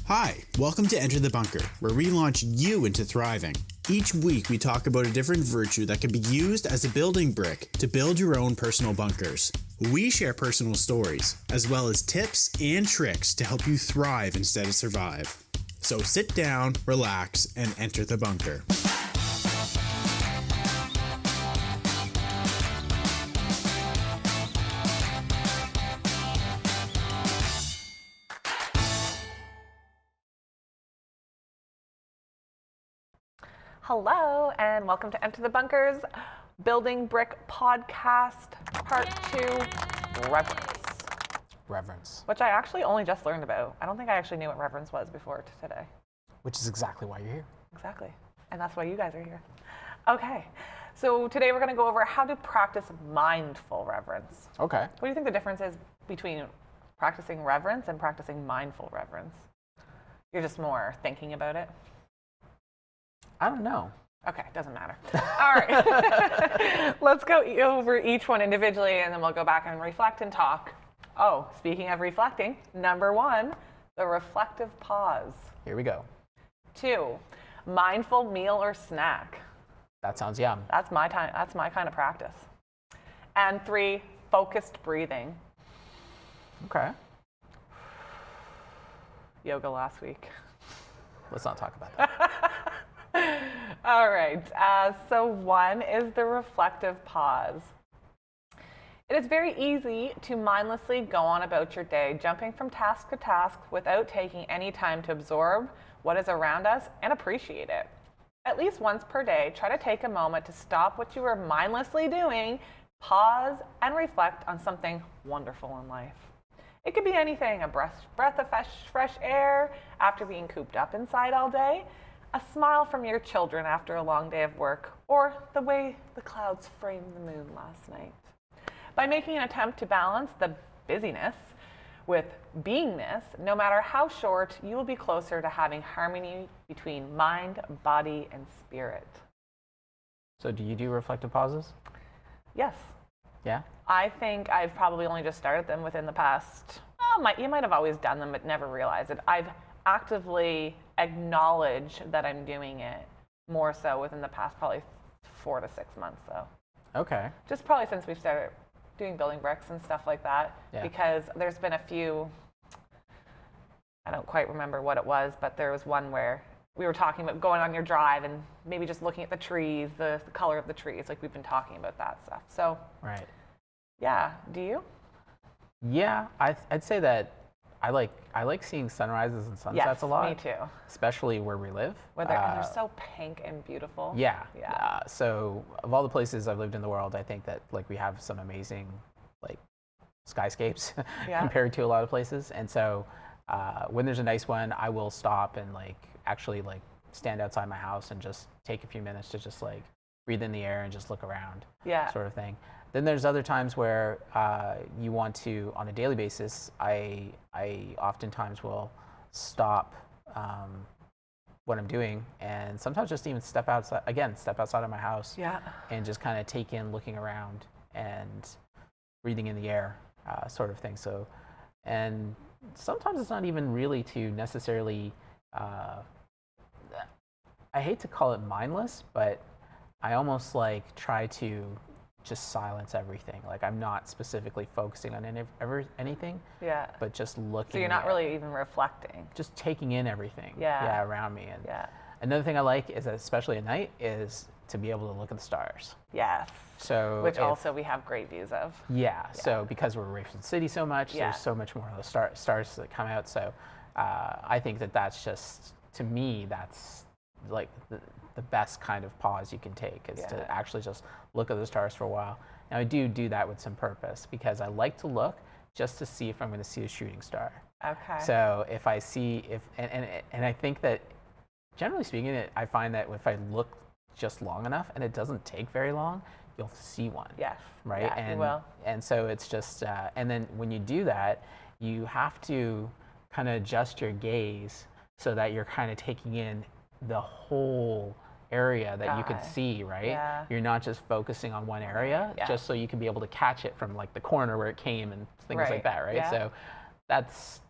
Hi, welcome to Enter the Bunker, where we launch you into thriving. Each week we talk about a different virtue that can be used as a building brick to build your own personal bunkers. We share personal stories, as well as tips and tricks to help you thrive instead of survive. So sit down, relax, and enter the bunker. Hello, and welcome to Enter the Bunker's Building Brick Podcast, Part 2, Reverence. which I actually only just learned about. I don't think I actually knew what reverence was before today. Which is exactly why you're here. Exactly, and that's why you guys are here. Okay, so today we're going to go over how to practice mindful reverence. Okay. What do you think the difference is between practicing reverence and practicing mindful reverence? You're just more thinking about it? I don't know. Okay, doesn't matter. All right. Let's go over each one individually, and then we'll go back and reflect and talk. Oh, speaking of reflecting, number 1, the reflective pause. Here we go. 2, mindful meal or snack. That sounds yum. That's my time. That's my kind of practice. And 3, focused breathing. Okay. Yoga last week. Let's not talk about that. All right, so 1 is the reflective pause. It is very easy to mindlessly go on about your day, jumping from task to task without taking any time to absorb what is around us and appreciate it. At least once per day, try to take a moment to stop what you are mindlessly doing, pause, and reflect on something wonderful in life. It could be anything, a breath of fresh air after being cooped up inside all day, a smile from your children after a long day of work, or the way the clouds framed the moon last night. By making an attempt to balance the busyness with beingness, no matter how short, you will be closer to having harmony between mind, body, and spirit. So do you do reflective pauses? Yes. Yeah? I think I've probably only just started them within the past, you might have always done them but never realized it. I've actively acknowledged that I'm doing it more so within the past probably 4 to 6 months though. Okay. Just probably since we've started doing building bricks and stuff like that, because there's been a few, I don't quite remember what it was, but there was one where we were talking about going on your drive and maybe just looking at the trees, the color of the trees, like we've been talking about that stuff. So, Right. Yeah, do you? Yeah, I'd say that I like seeing sunrises and sunsets a lot. Me too. Especially where we live. And they're so pink and beautiful. Yeah. So of all the places I've lived in the world, I think that like we have some amazing like skyscapes compared to a lot of places. And so when there's a nice one, I will stop and like actually like stand outside my house and just take a few minutes to just like breathe in the air and just look around, sort of thing. Then there's other times where you want to, on a daily basis, I oftentimes will stop what I'm doing and sometimes just even step outside of my house and just kind of take in looking around and breathing in the air, sort of thing. So, and sometimes it's not even really to necessarily, I hate to call it mindless, but I almost like try to just silence everything. Like I'm not specifically focusing on anything, but just looking. So you're not really even reflecting. Just taking in everything, around me. And another thing I like is, that especially at night, is to be able to look at the stars. Yes. So which also we have great views of. So because we're away from the city so much, there's so much more of the stars that come out. So I think that that's just, to me, that's like the best kind of pause you can take is to actually just look at the stars for a while. Now I do that with some purpose because I like to look just to see if I'm going to see a shooting star. Okay. So if I see, and I think that generally speaking, I find that if I look just long enough, and it doesn't take very long, you'll see one. Yes. Right? Yeah, you will. And so it's just, and then when you do that, you have to kind of adjust your gaze so that you're kind of taking in the whole area that you could see, right? Yeah. You're not just focusing on one area, just so you can be able to catch it from like the corner where it came and things like that, right? Yeah. So that's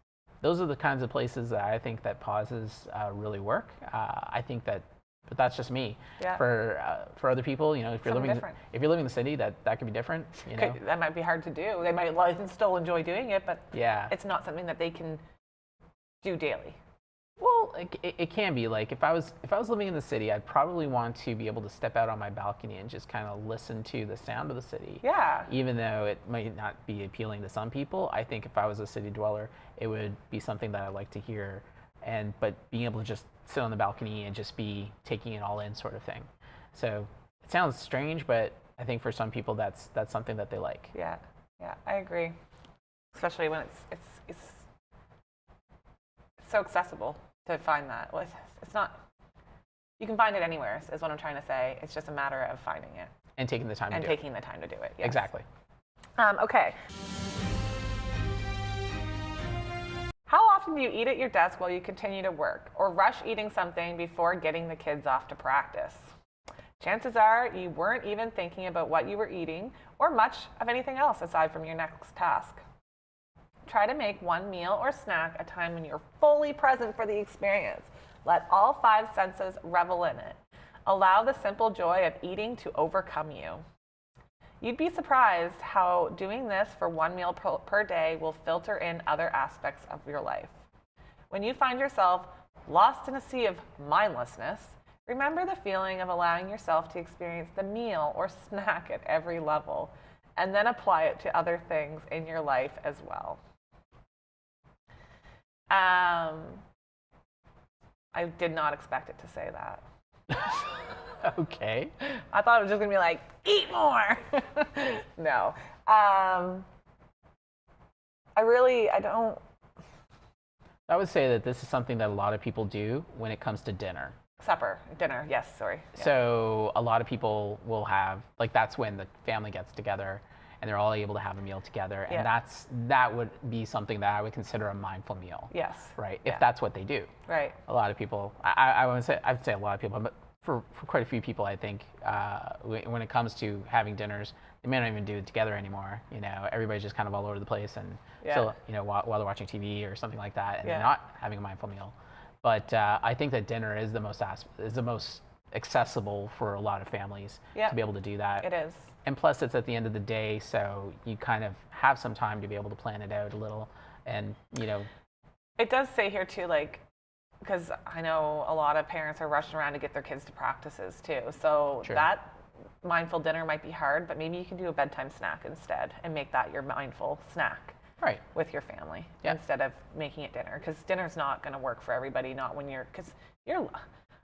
those are the kinds of places that I think that pauses really work. I think that, but that's just me. Yeah. For other people, you know, if you're living in the city, that could be different. You know, that might be hard to do. They might still enjoy doing it, but yeah, it's not something that they can do daily. Well, it can be. Like if I was living in the city, I'd probably want to be able to step out on my balcony and just kind of listen to the sound of the city. Yeah. Even though it might not be appealing to some people, I think if I was a city dweller, it would be something that I like to hear. But being able to just sit on the balcony and just be taking it all in, sort of thing. So it sounds strange, but I think for some people that's something that they like. Yeah, I agree. Especially when it's so accessible to find that. Well, it's not. You can find it anywhere. Is what I'm trying to say. It's just a matter of finding it and taking the time to do it. And taking the time to do it. Yes. Exactly. Okay. How often do you eat at your desk while you continue to work, or rush eating something before getting the kids off to practice? Chances are you weren't even thinking about what you were eating or much of anything else aside from your next task. Try to make one meal or snack a time when you're fully present for the experience. Let all 5 senses revel in it. Allow the simple joy of eating to overcome you. You'd be surprised how doing this for one meal per day will filter in other aspects of your life. When you find yourself lost in a sea of mindlessness, remember the feeling of allowing yourself to experience the meal or snack at every level, and then apply it to other things in your life as well. I did not expect it to say that. Okay. I thought it was just going to be like, eat more. No. I don't. I would say that this is something that a lot of people do when it comes to dinner. Dinner, yes, sorry. Yeah. So a lot of people will have, like, that's when the family gets together and they're all able to have a meal together. And that would be something that I would consider a mindful meal. Yes. Right? If that's what they do. Right. A lot of people, I would say a lot of people, but for quite a few people, I think, when it comes to having dinners, they may not even do it together anymore. You know, everybody's just kind of all over the place and still, you know, while they're watching TV or something like that, and they're not having a mindful meal. But I think that dinner is the most accessible for a lot of families to be able to do that. It is. And plus, it's at the end of the day, so you kind of have some time to be able to plan it out a little, and you know. It does say here too, like, because I know a lot of parents are rushing around to get their kids to practices too. So that mindful dinner might be hard, but maybe you can do a bedtime snack instead and make that your mindful snack. Right. With your family instead of making it dinner, because dinner's not going to work for everybody. Not when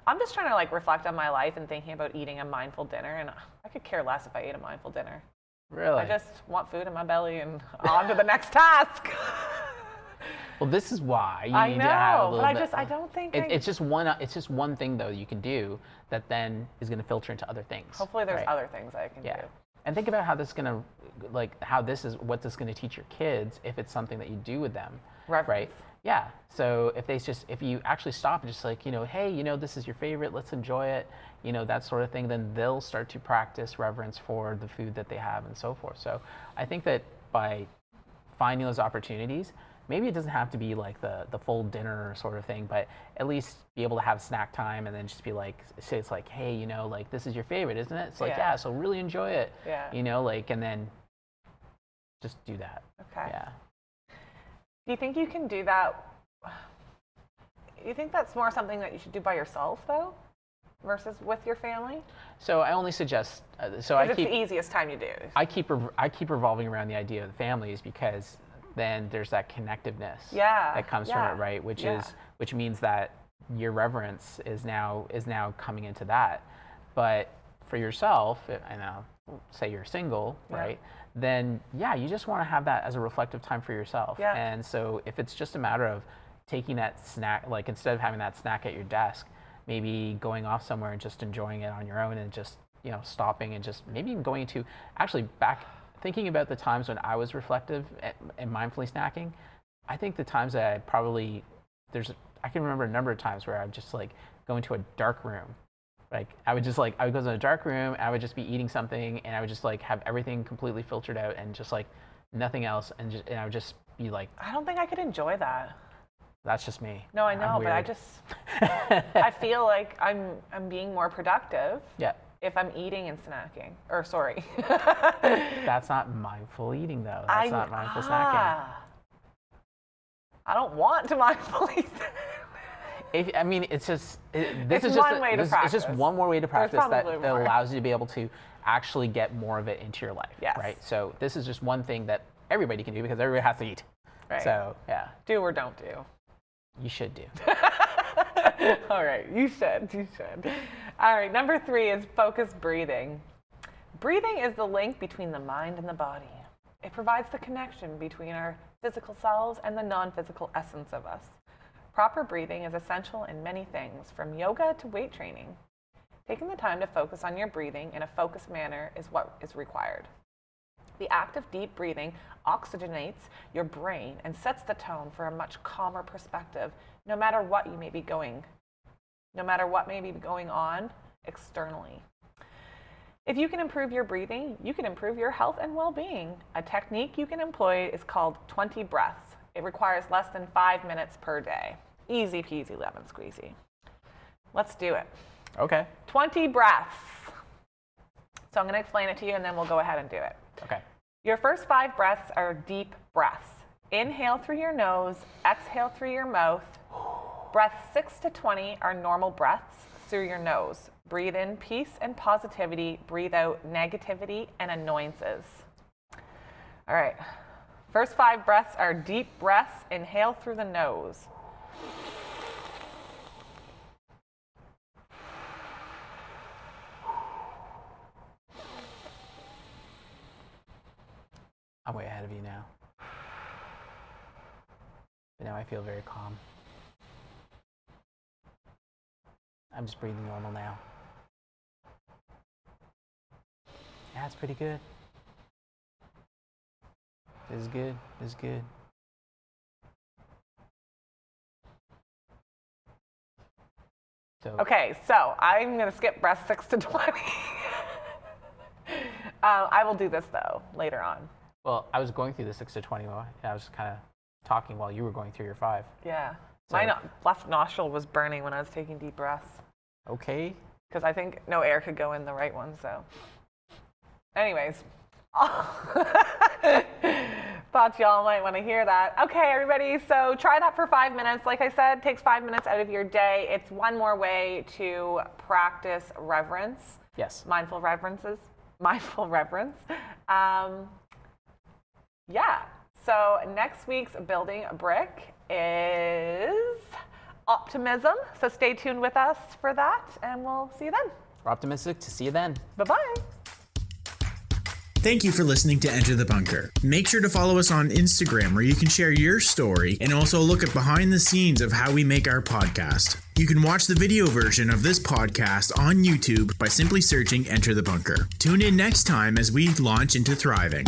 I'm just trying to like reflect on my life and thinking about eating a mindful dinner, and I could care less if I ate a mindful dinner. Really? I just want food in my belly and on to the next task. Well, this is why you need to have a little bit. I don't think it's just one thing though you can do that then is going to filter into other things. Hopefully, there's other things I can do. And think about how this is going to, what this is going to teach your kids if it's something that you do with them. Reverence. Right? Yeah. So if you actually stop and just like, you know, hey, you know, this is your favorite, let's enjoy it, you know, that sort of thing, then they'll start to practice reverence for the food that they have and so forth. So I think that by finding those opportunities, maybe it doesn't have to be like the full dinner sort of thing, but at least be able to have snack time and then just be like, say it's like, hey, you know, like this is your favorite, isn't it? It's like, yeah, so really enjoy it. Yeah. You know, like, and then just do that. Okay. Yeah. Do you think you can do that? You think that's more something that you should do by yourself though, versus with your family? So I only suggest. It's the easiest time you do. I keep revolving around the idea of the families because then there's that connectiveness that comes from it, right? Which means that your reverence is now coming into that. But for yourself, and I'll say you're single, right? Then you just want to have that as a reflective time for yourself. Yeah. And so if it's just a matter of taking that snack, like instead of having that snack at your desk, maybe going off somewhere and just enjoying it on your own and just, you know, stopping and just maybe even going to actually back thinking about the times when I was reflective and mindfully snacking. I think the times that I can remember a number of times where I would just like go into a dark room. Like I would go to a dark room, I would just be eating something and I would just like have everything completely filtered out and just like nothing else, and I would just be like, I don't think I could enjoy that. That's just me. No, I know, but I feel like I'm being more productive. Yeah. If I'm eating and snacking, or sorry. That's not mindful eating, though. That's not mindful snacking. I don't want to mindfully. It's just It's just one more way to practice that more. allows you to be able to actually get more of it into your life. Yes. Right. So this is just one thing that everybody can do because everybody has to eat. Right. So yeah. Do or don't do. You should do. All right, you should. All right, number 3 is focused breathing. Breathing is the link between the mind and the body. It provides the connection between our physical selves and the non-physical essence of us. Proper breathing is essential in many things, from yoga to weight training. Taking the time to focus on your breathing in a focused manner is what is required. The act of deep breathing oxygenates your brain and sets the tone for a much calmer perspective, no matter what may be going on externally. If you can improve your breathing, you can improve your health and well-being. A technique you can employ is called 20 breaths. It requires less than 5 minutes per day. Easy peasy lemon squeezy. Let's do it. Okay. 20 breaths. So I'm going to explain it to you and then we'll go ahead and do it. Okay. Your first 5 breaths are deep breaths. Inhale through your nose, exhale through your mouth. Breaths 6 to 20 are normal breaths through your nose. Breathe in peace and positivity. Breathe out negativity and annoyances. All right. First 5 breaths are deep breaths. Inhale through the nose. I'm way ahead of you now. But now I feel very calm. I'm just breathing normal now. Yeah, it's pretty good. This is good. This is good. Okay, so I'm going to skip breath 6 to 20. I will do this, though, later on. Well, I was going through the 6 to 20. I was kind of talking while you were going through your 5. Yeah. So, my left nostril was burning when I was taking deep breaths. Okay. Because I think no air could go in the right one, so. Anyways. Thought y'all might want to hear that. Okay, everybody, so try that for 5 minutes. Like I said, takes 5 minutes out of your day. It's one more way to practice reverence. Yes. Mindful reverence. Yeah. So next week's building a brick is optimism. So stay tuned with us for that, and we'll see you then. We're optimistic to see you then. Bye-bye. Thank you for listening to Enter the Bunker. Make sure to follow us on Instagram where you can share your story and also look at behind the scenes of how we make our podcast. You can watch the video version of this podcast on YouTube by simply searching Enter the Bunker. Tune in next time as we launch into thriving.